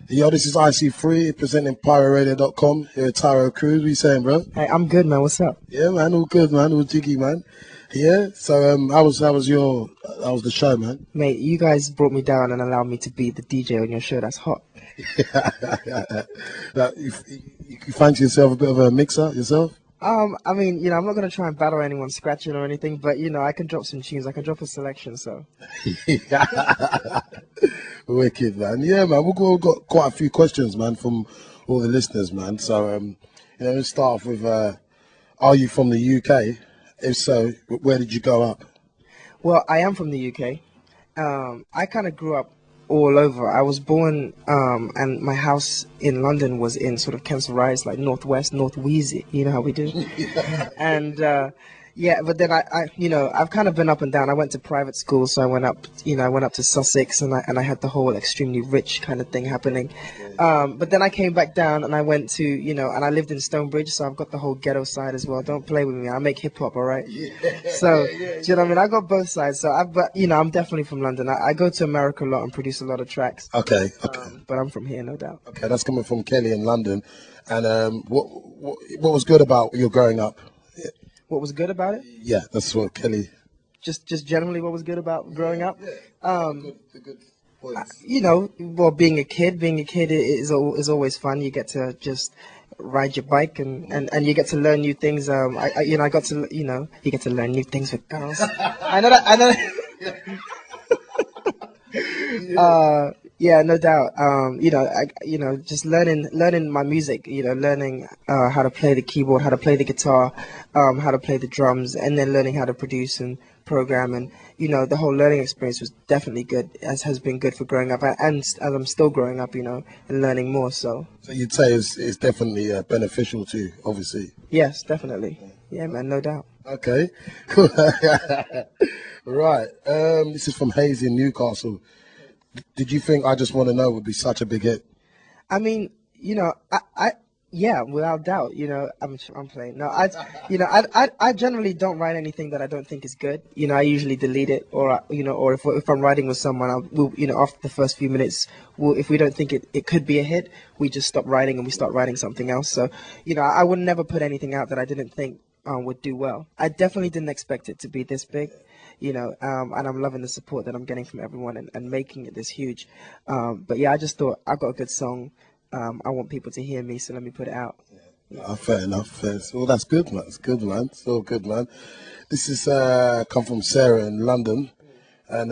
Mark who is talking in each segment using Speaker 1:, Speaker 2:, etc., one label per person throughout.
Speaker 1: Yo, this is IC3 presenting PyroRadio.com here at Taio Cruz. What you saying, bro?
Speaker 2: Hey, I'm good, man. What's up?
Speaker 1: Yeah, man, all good, man. All jiggy, man. Yeah. So, how was the show, man?
Speaker 2: Mate, you guys brought me down and allowed me to be the DJ on your show. That's hot.
Speaker 1: Now, you fancy yourself a bit of a mixer yourself?
Speaker 2: I mean, I'm not gonna try and battle anyone scratching or anything, but I can drop some tunes. I can drop a selection. So.
Speaker 1: Wicked, man. Yeah, man. We've got quite a few questions, man, from all the listeners, man. So, let's start off with, are you from the UK? If so, where did you grow up?
Speaker 2: Well, I am from the UK. I kind of grew up all over. I was born, and my house in London was in sort of Kensal Rise, like northwest, North Wheezy. You know how we do.
Speaker 1: Yeah.
Speaker 2: And yeah, but then I've kind of been up and down. I went to private school, so I went up to Sussex, and I had the whole extremely rich kind of thing happening. But then I came back down, and I went to, and I lived in Stonebridge, so I've got the whole ghetto side as well. Don't play with me. I make hip hop, all right?
Speaker 1: Yeah.
Speaker 2: So, do you know what I mean? I got both sides. So, I'm definitely from London. I go to America a lot and produce a lot of tracks.
Speaker 1: Okay.
Speaker 2: But I'm from here, no doubt.
Speaker 1: Okay, that's coming from Kelly in London. And what was good about your growing up?
Speaker 2: What was good about it?
Speaker 1: Yeah, that's what Kelly.
Speaker 2: Just generally, what was good about growing up?
Speaker 1: The good points.
Speaker 2: Well, being a kid is always fun. You get to just ride your bike and you get to learn new things. I got to, you get to learn new things with girls. I know that. Yeah, no doubt. Just learning my music. Learning how to play the keyboard, how to play the guitar, how to play the drums, and then learning how to produce and program. And the whole learning experience was definitely good, as has been good for growing up, and as I'm still growing up, and learning more. So
Speaker 1: you'd say it's definitely beneficial to you, obviously.
Speaker 2: Yes, definitely. Yeah, man, no doubt.
Speaker 1: Okay, cool. Right. This is from Hayes in Newcastle. Did you think I Just Want to Know would be such a big hit?
Speaker 2: I mean, yeah, without doubt. I'm playing. No, I generally don't write anything that I don't think is good. I usually delete it, or if I'm writing with someone, after the first few minutes, if we don't think it could be a hit, we just stop writing and we start writing something else. So, I would never put anything out that I didn't think would do well. I definitely didn't expect it to be this big. And I'm loving the support that I'm getting from everyone and making it this huge. But yeah, I just thought I got a good song. I want people to hear me, so let me put it out.
Speaker 1: Yeah. Fair enough. Well, that's good, man. It's good, man. It's all good, man. This is come from Sarah in London, and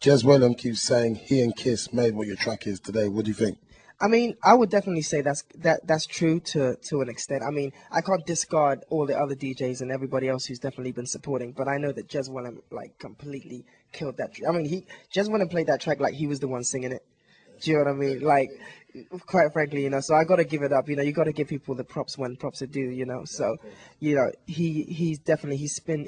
Speaker 1: Jez Wellham keeps saying he and Kiss made what your track is today. What do you think?
Speaker 2: I mean, I would definitely say that's true to an extent. I mean, I can't discard all the other DJs and everybody else who's definitely been supporting, but I know that Jez Wellham completely killed that. I mean, Jez Wellham played that track like he was the one singing it. Do you know what I mean? Like, quite frankly, so I got to give it up. You got to give people the props when props are due. So, he's definitely he spun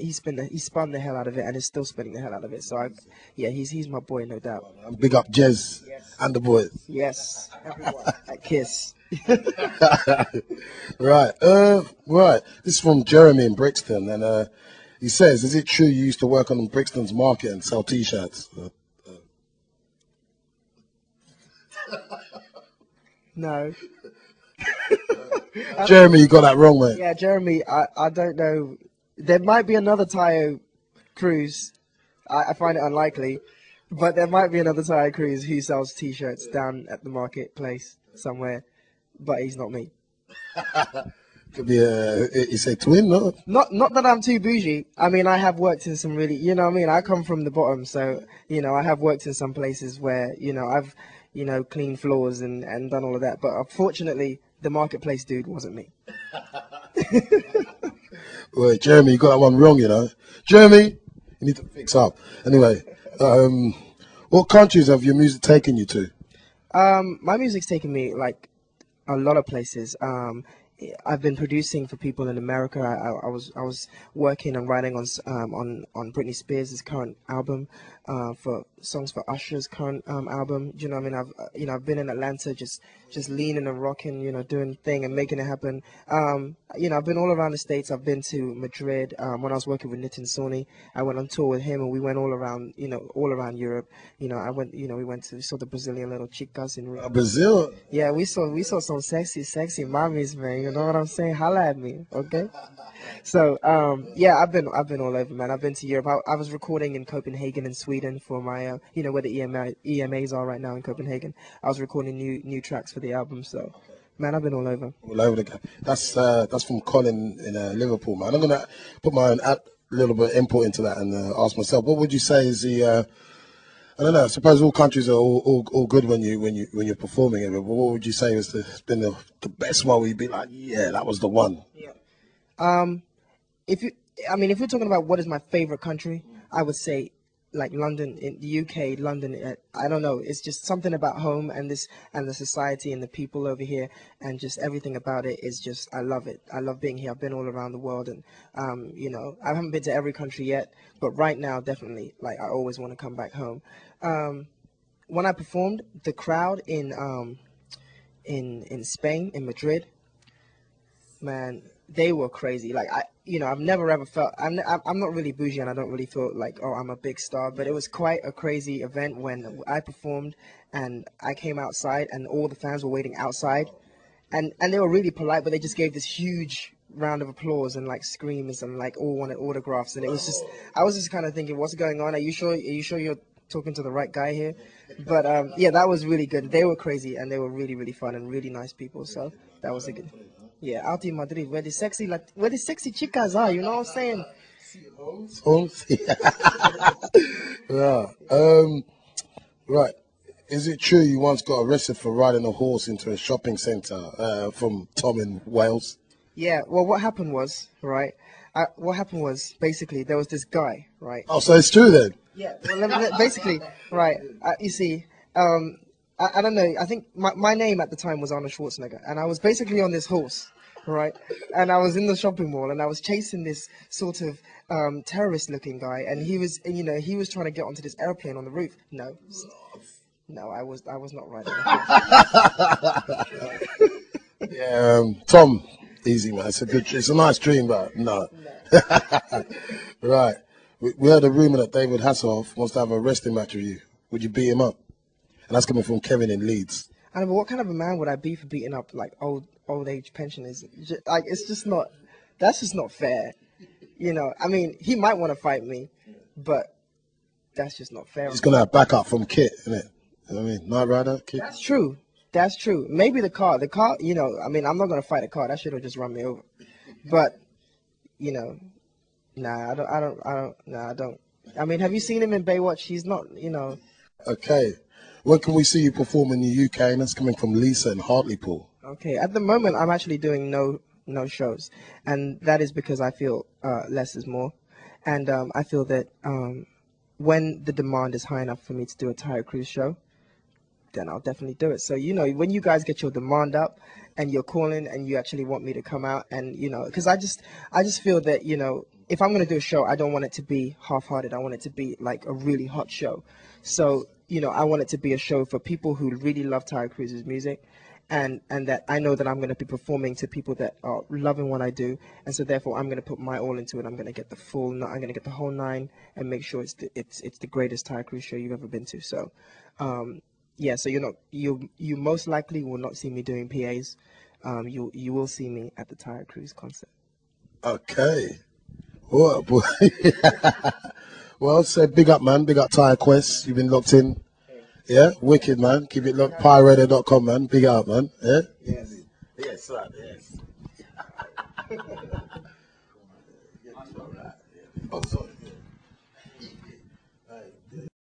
Speaker 2: the hell out of it and is still spinning the hell out of it. So he's my boy, no doubt.
Speaker 1: Big up Jez and the boys.
Speaker 2: Yes, everyone at Kiss.
Speaker 1: Right. Right. This is from Jeremy in Brixton, and he says, "Is it true you used to work on Brixton's market and sell T-shirts?"
Speaker 2: No.
Speaker 1: Jeremy, you got that wrong, mate.
Speaker 2: Yeah, Jeremy, I don't know. There might be another Taio Cruz. I find it unlikely. But there might be another Taio Cruz who sells T-shirts down at the marketplace somewhere. But he's not me.
Speaker 1: Could be you say twin, no?
Speaker 2: Not that I'm too bougie. I mean, I have worked in some really, I come from the bottom. So, I have worked in some places where, I've, cleaned floors and done all of that. But unfortunately, the marketplace dude wasn't me.
Speaker 1: Wait, Jeremy, you got that one wrong, Jeremy, you need to fix up. Anyway, what countries have your music taken you to?
Speaker 2: My music's taken me, like, a lot of places. I've been producing for people in America. I was working and writing on Britney Spears' current album. for songs for Usher's current album. You know, what I mean, I've been in Atlanta, just leaning and rocking, doing the thing and making it happen. I've been all around the States. I've been to Madrid when I was working with Nitin Sawhney. I went on tour with him, and we went all around, all around Europe. We saw the Brazilian little chicas in
Speaker 1: Brazil.
Speaker 2: Yeah, we saw some sexy mommies, man. You know what I'm saying? Holla at me, okay? So I've been all over, man. I've been to Europe. I was recording in Copenhagen in Sweden for my where the EMAs are right now in Copenhagen. I was recording new tracks for the album. So man, I've been all over. All over
Speaker 1: the gap. That's from Colin in Liverpool, man. I'm gonna put my own little bit input into that and ask myself, what would you say is the I don't know. I suppose all countries are all good when you're performing it. But what would you say has been the best one? Where you'd be like, yeah, that was the one.
Speaker 2: Yeah. If you're talking about what is my favorite country, I would say like London, in the UK, London. I don't know. It's just something about home and the society and the people over here and just everything about it is just, I love it. I love being here. I've been all around the world and, I haven't been to every country yet, but right now, definitely, like, I always want to come back home. When I performed, the crowd in Spain, in Madrid, man, they were crazy. Like, I've never ever felt, I'm not really bougie and I don't really feel like, oh, I'm a big star, but it was quite a crazy event when I performed and I came outside and all the fans were waiting outside and they were really polite, but they just gave this huge round of applause and like screams and like all wanted autographs. And it was just, I was just kind of thinking, what's going on? Are you sure you're talking to the right guy here? But yeah, that was really good. They were crazy and they were really, really fun and really nice people. So that was a good. Yeah, out in Madrid, where the sexy chicas are, you know what I'm saying?
Speaker 1: Yeah. Right. Is it true you once got arrested for riding a horse into a shopping centre from Tom in Wales?
Speaker 2: Yeah. Well, what happened was, right? Basically there was this guy, right?
Speaker 1: Oh, so it's true then?
Speaker 2: Yeah. Well, basically, right. You see, I don't know. I think my name at the time was Arnold Schwarzenegger, and I was basically on this horse, right? And I was in the shopping mall, and I was chasing this sort of terrorist-looking guy, and he was trying to get onto this airplane on the roof. No, I was not right.
Speaker 1: Yeah, Tom, easy man. It's a nice dream, but no. Right. We heard a rumor that David Hasselhoff wants to have a wrestling match with you. Would you beat him up? And that's coming from Kevin in Leeds.
Speaker 2: I know, but what kind of a man would I be for beating up like old age pensioners? Like, it's just not. That's just not fair. I mean, he might want to fight me, but that's just not fair.
Speaker 1: He's gonna have backup from Kit, isn't it? You know what I mean, Knight Rider, Kit.
Speaker 2: That's true. Maybe the car. I mean, I'm not gonna fight a car. That shit will just run me over. But, nah, I don't. I mean, have you seen him in Baywatch? He's not,
Speaker 1: Okay. When can we see you perform in the UK? And that's coming from Lisa in Hartlepool.
Speaker 2: Okay. At the moment, I'm actually doing no shows, and that is because I feel less is more, and I feel that when the demand is high enough for me to do a Taio Cruz show, then I'll definitely do it. So when you guys get your demand up, and you're calling, and you actually want me to come out, and because I just feel that if I'm gonna do a show, I don't want it to be half-hearted. I want it to be like a really hot show. So I want it to be a show for people who really love Taio Cruz's music, and that I know that I'm going to be performing to people that are loving what I do, and so therefore I'm going to put my all into it. I'm going to get I'm going to get the whole nine and make sure it's the greatest Taio Cruz show you've ever been to. So, yeah. So you most likely will not see me doing PAs. You will see me at the Taio Cruz concert.
Speaker 1: Okay. What, boy? Well, say big up, man. Big up Taio Quest. You've been locked in. Yeah, wicked, man. Keep it locked. PyRadio.com, man. Big up, man. Yeah? Yes. Yes, sir. Yes. Oh, sorry.